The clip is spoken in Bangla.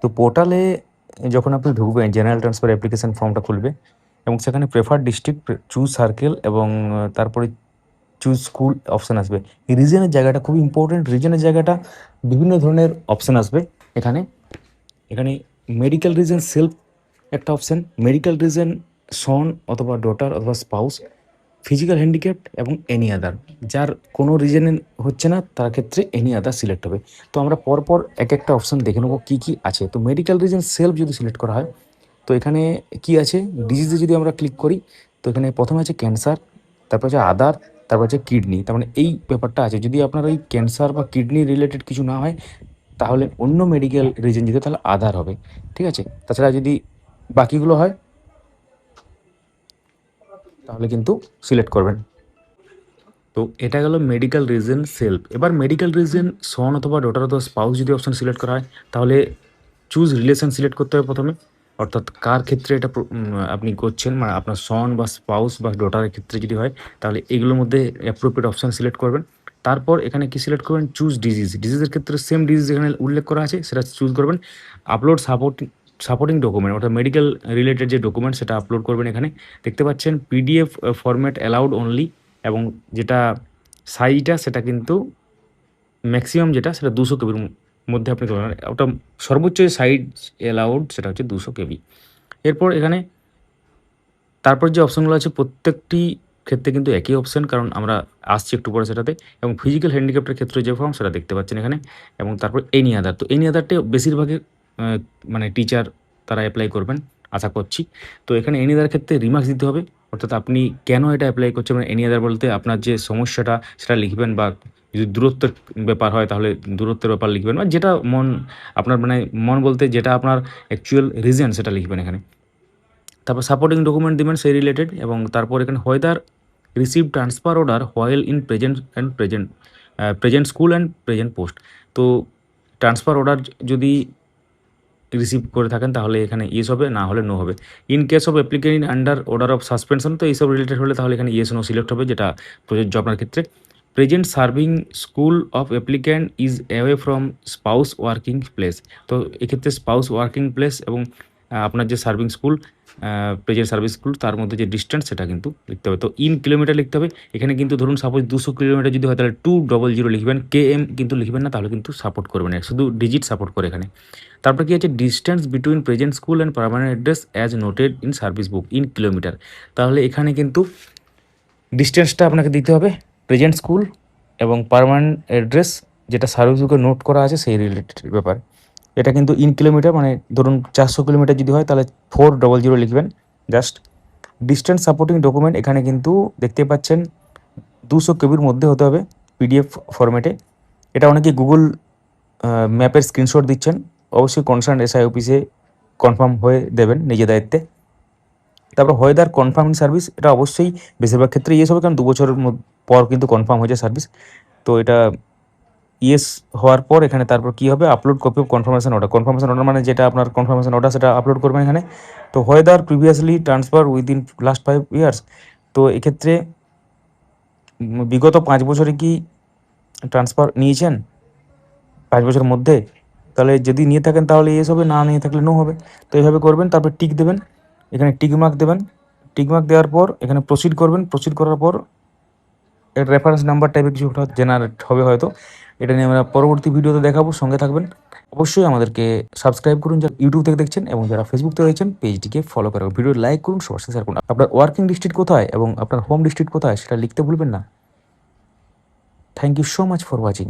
তো পোর্টালে যখন আপনি ঢুকবেন, জেনারেল ট্রান্সফার অ্যাপ্লিকেশন ফর্মটা খুলবে এবং সেখানে প্রেফার্ড ডিস্ট্রিক্ট, চুজ সার্কেল এবং তারপরে চুজ স্কুল অপশান আসবে। এই রিজনের জায়গাটা খুব ইম্পর্টেন্ট। রিজনের জায়গাটা বিভিন্ন ধরনের অপশান আসবে এখানে। এখানে মেডিকেল রিজন সেলফ একটা অপশান, মেডিকেল রিজন সন অথবা ডটার অথবা স্পাউস, ফিজিক্যাল হ্যান্ডিক্যাপ এবং এনি আদার। যার কোনো রিজনে হচ্ছে না তার ক্ষেত্রে এনি আদার সিলেক্ট হবে। তো আমরা পরপর এক একটা অপশান দেখে নেবো কী কী আছে। তো মেডিকেল রিজন সেলফ যদি সিলেক্ট করা হয়, তো এখানে কি আছে, ডিজিজে যদি আমরা ক্লিক করি, তো এখানে প্রথমে আছে ক্যান্সার, তারপর আছে আদার, তারপর আছে কিডনি। তার মানে এই ব্যাপারটা আছে। যদি আপনার ওই ক্যান্সার বা কিডনি রিলেটেড কিছু না হয়, তাহলে অন্য মেডিকেল রিজন যেতে তাহলে আধার হবে। ঠিক আছে? তাছাড়া যদি বাকিগুলো হয় তাহলে কিন্তু সিলেক্ট করবেন। তো এটা গেল মেডিকেল রিজন সেলফ। এবার মেডিকেল রিজন সন অথবা ডটার অথবা স্পাউস যদি অপশন সিলেক্ট করা হয়, তাহলে চুজ রিলেশন সিলেক্ট করতে হবে প্রথমে। অর্থাৎ কার ক্ষেত্রে এটা আপনি করছেন, মানে আপনার সন বা স্পাউস বা ডটারের ক্ষেত্রে যদি হয়, তাহলে এগুলোর মধ্যে অ্যাপ্রোপ্রিয়েট অপশান সিলেক্ট করবেন। তারপর এখানে কি সিলেক্ট করবেন, চুজ ডিজিজ। ডিজিজের ক্ষেত্রে সেম ডিজিজ এখানে উল্লেখ করা আছে, সেটা চুজ করবেন। আপলোড সাপোর্টিং ডকুমেন্ট, অর্থাৎ মেডিকেল রিলেটেড যে ডকুমেন্ট সেটা আপলোড করবেন। এখানে দেখতে পাচ্ছেন পিডিএফ ফরম্যাট অ্যালাউড অনলি, এবং যেটা সাইজটা সেটা কিন্তু ম্যাক্সিমাম যেটা সেটা 200 কেবির মধ্যে আপনি করবেন। ওটা সর্বোচ্চ সাইজ অ্যালাউড সেটা হচ্ছে 200 কেবি। এরপর এখানে তারপর যে অপশানগুলো আছে প্রত্যেকটি ক্ষেত্রে কিন্তু একই অপশান, কারণ আমরা আসছি একটু পরে সেটাতে। এবং ফিজিক্যাল হ্যান্ডিক্যাপ্টের ক্ষেত্রে যে ফর্ম সেটা দেখতে পাচ্ছেন এখানে। এবং তারপর এনি আদার। তো এনি আদারটা বেশিরভাগই মানে টিচার তারা অ্যাপ্লাই করবেন আশা করছি। তো এখানে এনি আদার ক্ষেত্রে রিমার্কস দিতে হবে, অর্থাৎ আপনি কেন এটা অ্যাপ্লাই করছেন। মানে এনি আদার বলতে আপনার যে সমস্যাটা সেটা লিখবেন, বা যদি দূরত্বের ব্যাপার হয় তাহলে দূরত্বের ব্যাপার লিখবেন, বা যেটা আপনার মানে মন বলতে যেটা আপনার অ্যাকচুয়াল রিজন সেটা লিখবেন এখানে। তারপর সাপোর্টিং ডকুমেন্ট দিবেন সেই রিলেটেড। এবং তারপর এখানে whether receive transfer order while in present school and present post. তো ট্রান্সফার অর্ডার যদি রিসিভ করে থাকেন তাহলে এখানে ইয়েস হবে, না হলে নো হবে। In case of applicant under order of suspension, তো এইসব রিলেটেড হলে তাহলে এখানে ইয়েস নো সিলেক্ট হবে, যেটা প্রযোজ্য আপনার ক্ষেত্রে। Present serving school of applicant is away from spouse working place. তো এক্ষেত্রে স্পাউস ওয়ার্কিং প্লেস এবং আপনার যে serving school, present service school, তার মধ্যে যে ডিস্টেন্স সেটা কিন্তু লিখতে হবে। তো ইন কিলোমিটার লিখতে হবে এখানে। কিন্তু ধরুন সাপোজ 200 কিলোমিটার যদি হয় তাহলে 200 লিখবেন, কেএম কিন্তু লিখবেন না, তাহলে কিন্তু সাপোর্ট করবে না, শুধু ডিজিট সাপোর্ট করে এখানে। তারপর কি আছে, distance between present school and permanent address as noted in service book in kilometre. তাহলে এখানে কিন্তু ডিস্টেন্সটা আপনাকে দিতে হবে প্রেজেন্ট স্কুল এবং পার্মানেন্ট অ্যাড্রেস যেটা সার্ভিস বুকে নোট করা আছে সেই রিলেটেড ব্যাপার। এটা কিন্তু ইন কিলোমিটার, মানে ধরুন 400 কিলোমিটার যদি হয় তাহলে 400 লিখবেন জাস্ট। ডিস্টেন্স সাপোর্টিং ডকুমেন্ট এখানে কিন্তু দেখতে পাচ্ছেন 200 কেবির মধ্যে হতে হবে, পিডিএফ ফরম্যাটে। এটা অনেকে গুগল ম্যাপের স্ক্রিনশট দিচ্ছেন, অবশ্যই কনসার্ন এসআই অফিসে কনফার্ম হয়ে দেবেন নিজের দায়িত্বে। তারপর ওয়েদার কনফার্ম সার্ভিস, এটা অবশ্যই বেশিরভাগ ক্ষেত্রে ইয়েস হবে, কারণ 2 বছরের পর কিন্তু কনফার্ম হয়েছে সার্ভিস। তো এটা ইয়েস হওয়ার পর এখানে তারপর কী হবে, upload copy of confirmation order. Confirmation order মানে যেটা আপনার কনফার্মেশন অর্ডার সেটা আপলোড করবেন এখানে। তো weather previously transfer within last 5 years. তো এক্ষেত্রে বিগত 5 বছরে কি ট্রান্সফার নিয়েছেন 5 বছরের মধ্যে, তাহলে যদি নিয়ে থাকেন তাহলে ইয়েস হবে, না নিয়ে থাকলে নো হবে। তো এইভাবে করবেন। তারপর টিক দেবেন, এখানে টিক মার্ক দেবেন। টিক মার্ক দেওয়ার পর এখানে প্রসিড করবেন। প্রসিড করার পর এর রেফারেন্স নাম্বার টাইপের কিছু একটা জেনারেট হবে হয়তো। এটা নিয়ে আমরা পরবর্তী ভিডিওতে দেখাবো, সঙ্গে থাকবেন। অবশ্যই আমাদেরকে সাবস্ক্রাইব করুন যারা ইউটিউব থেকে দেখছেন, এবং যারা ফেসবুক থেকে দেখছেন পেজটিকে ফলো করুন, ভিডিও লাইক করুন, সবার সাথে শেয়ার করুন। আপনার ওয়ার্কিং ডিস্ট্রিক্ট কোথায় এবং আপনার হোম ডিস্ট্রিক্ট কোথায় সেটা লিখতে ভুলবেন না। Thank you so much for watching.